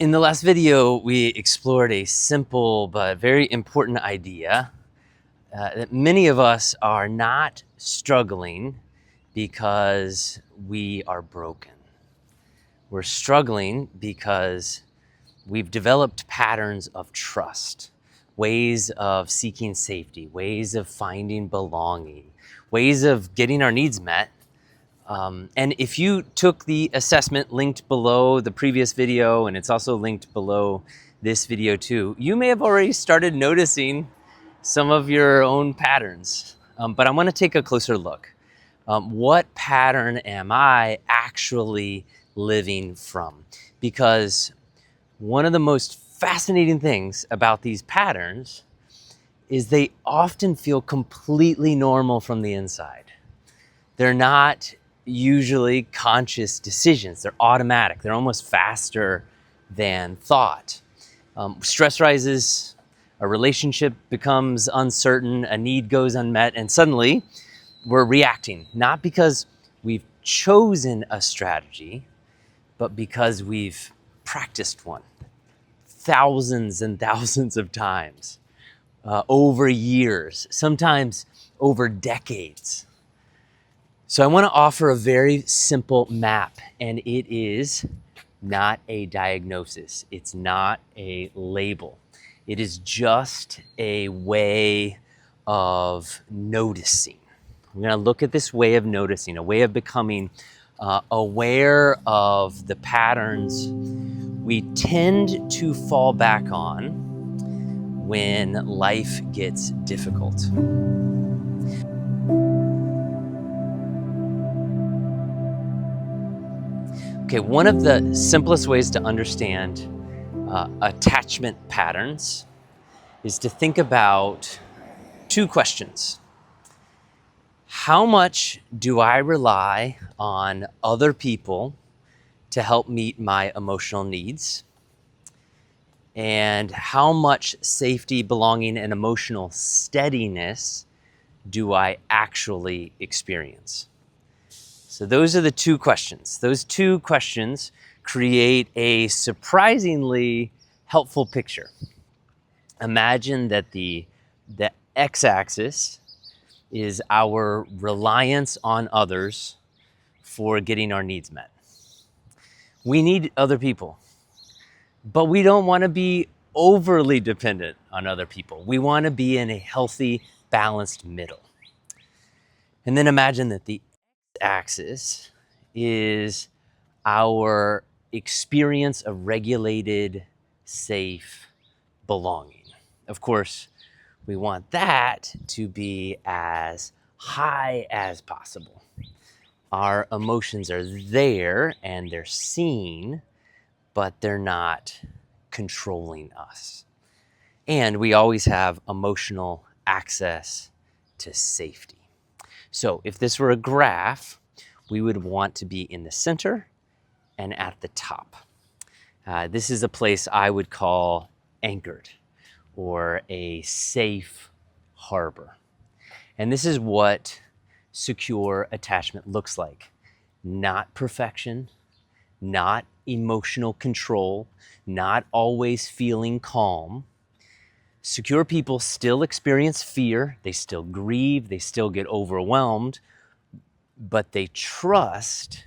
In the last video, we explored a simple but very important idea that many of us are not struggling because we are broken. We're struggling because we've developed patterns of trust, ways of seeking safety, ways of finding belonging, ways of getting our needs met. And if you took the assessment linked below the previous video, and it's also linked below this video too, you may have already started noticing some of your own patterns. But I want to take a closer look. What pattern am I actually living from? Because one of the most fascinating things about these patterns is they often feel completely normal from the inside. They're not usually conscious decisions. They're automatic. They're almost faster than thought. Stress rises, a relationship becomes uncertain, a need goes unmet, and suddenly we're reacting, not because we've chosen a strategy, but because we've practiced one thousands and thousands of times over years, sometimes over decades. So I want to offer a very simple map, and it is not a diagnosis. It's not a label. It is just a way of noticing. We're going to look at this way of noticing, a way of becoming aware of the patterns we tend to fall back on when life gets difficult. Okay, one of the simplest ways to understand attachment patterns is to think about two questions. How much do I rely on other people to help meet my emotional needs? And how much safety, belonging, and emotional steadiness do I actually experience? So those are the two questions. Those two questions create a surprisingly helpful picture. Imagine that the x-axis is our reliance on others for getting our needs met. We need other people, but we don't want to be overly dependent on other people. We want to be in a healthy, balanced middle. And then imagine that the axis is our experience of regulated, safe belonging. Of course, we want that to be as high as possible. Our emotions are there and they're seen, but they're not controlling us. And we always have emotional access to safety. So if this were a graph, we would want to be in the center and at the top. This is a place I would call anchored or a safe harbor. And this is what secure attachment looks like. Not perfection, not emotional control, not always feeling calm. Secure people still experience fear, they still grieve, they still get overwhelmed, but they trust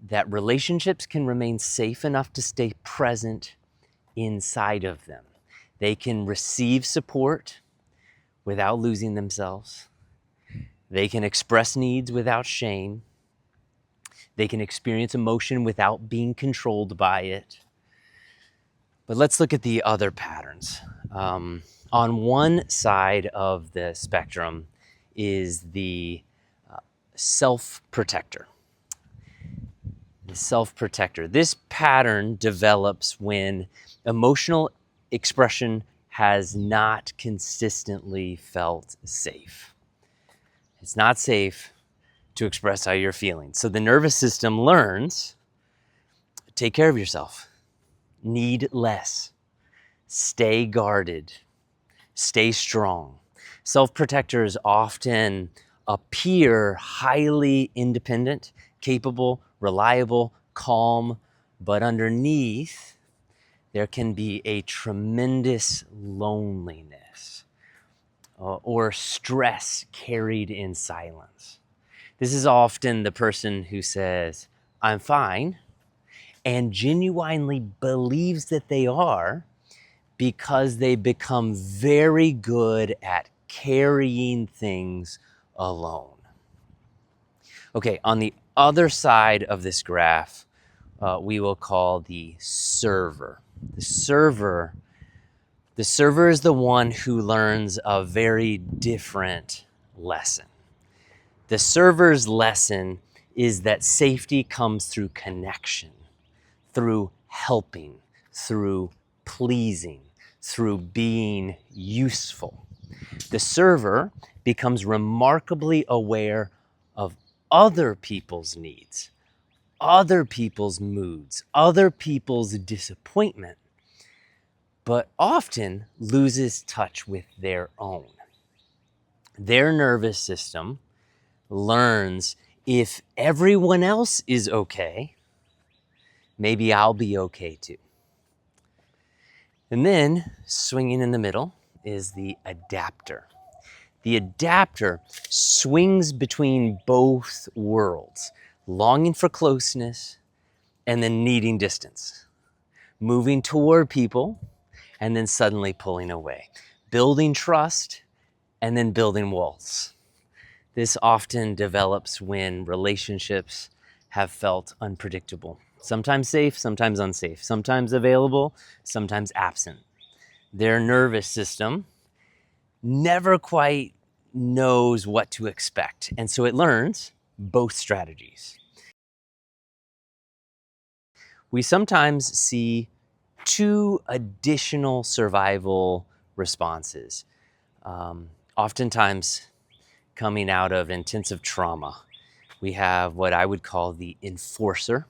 that relationships can remain safe enough to stay present inside of them. They can receive support without losing themselves. They can express needs without shame. They can experience emotion without being controlled by it. But let's look at the other patterns. On one side of the spectrum is the self-protector. The self-protector. This pattern develops when emotional expression has not consistently felt safe. It's not safe to express how you're feeling. So the nervous system learns, take care of yourself, need less, stay guarded, stay strong. Self-protectors often appear highly independent, capable, reliable, calm, but underneath, there can be a tremendous loneliness or stress carried in silence. This is often the person who says, "I'm fine," and genuinely believes that they are because they become very good at carrying things alone. Okay, on the other side of this graph, we will call the server. The server is the one who learns a very different lesson. The server's lesson is that safety comes through connection, through helping, through pleasing, through being useful. The server becomes remarkably aware of other people's needs, other people's moods, other people's disappointment, but often loses touch with their own. Their nervous system learns, if everyone else is okay, maybe I'll be okay too. And then swinging in the middle is the adapter. The adapter swings between both worlds, longing for closeness and then needing distance, moving toward people and then suddenly pulling away, building trust and then building walls. This often develops when relationships have felt unpredictable, sometimes safe, sometimes unsafe, sometimes available, sometimes absent. Their nervous system never quite knows what to expect, and so it learns both strategies. We sometimes see two additional survival responses, oftentimes coming out of intensive trauma. We have what I would call the enforcer.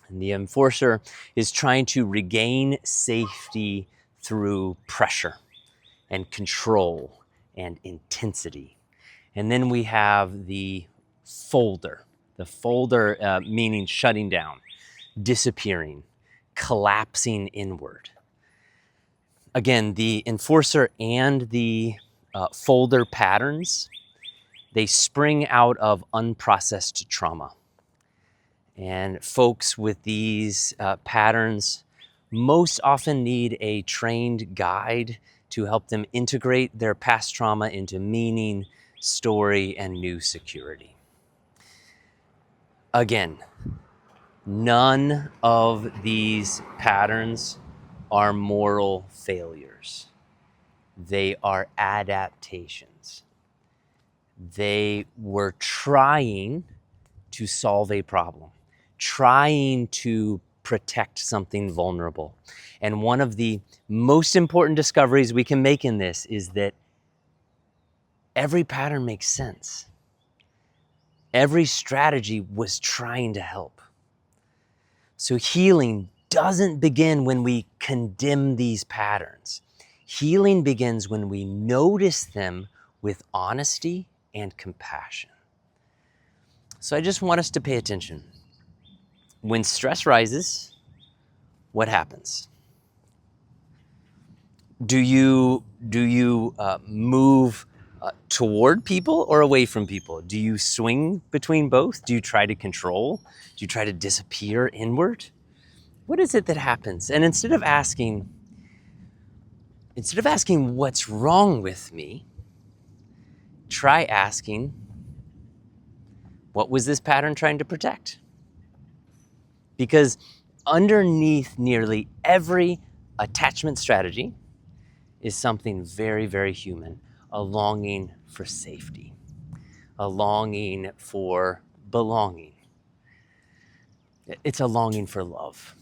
And the enforcer is trying to regain safety through pressure and control and intensity. And then we have the folder. The folder meaning shutting down, disappearing, collapsing inward. Again, the enforcer and the folder patterns, they spring out of unprocessed trauma. And folks with these patterns most often need a trained guide to help them integrate their past trauma into meaning, story, and new security. Again, none of these patterns are moral failures. They are adaptations. They were trying to solve a problem, trying to protect something vulnerable. And one of the most important discoveries we can make in this is that every pattern makes sense. Every strategy was trying to help. So healing doesn't begin when we condemn these patterns. Healing begins when we notice them with honesty and compassion. So I just want us to pay attention. When stress rises, what happens? Do you move toward people or away from people? Do you swing between both? Do you try to control? Do you try to disappear inward? What is it that happens? And instead of asking what's wrong with me, try asking, what was this pattern trying to protect? Because underneath nearly every attachment strategy is something very, very human, a longing for safety, a longing for belonging. It's a longing for love.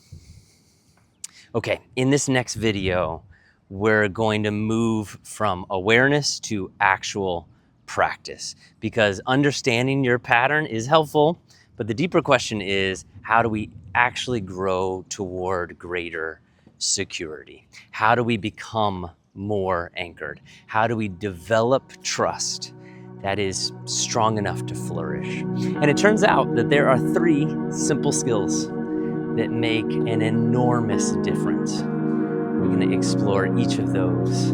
Okay, in this next video, we're going to move from awareness to actual practice, because understanding your pattern is helpful, but the deeper question is, how do we actually grow toward greater security? How do we become more anchored? How do we develop trust that is strong enough to flourish? And it turns out that there are 3 simple skills that make an enormous difference. We're going to explore each of those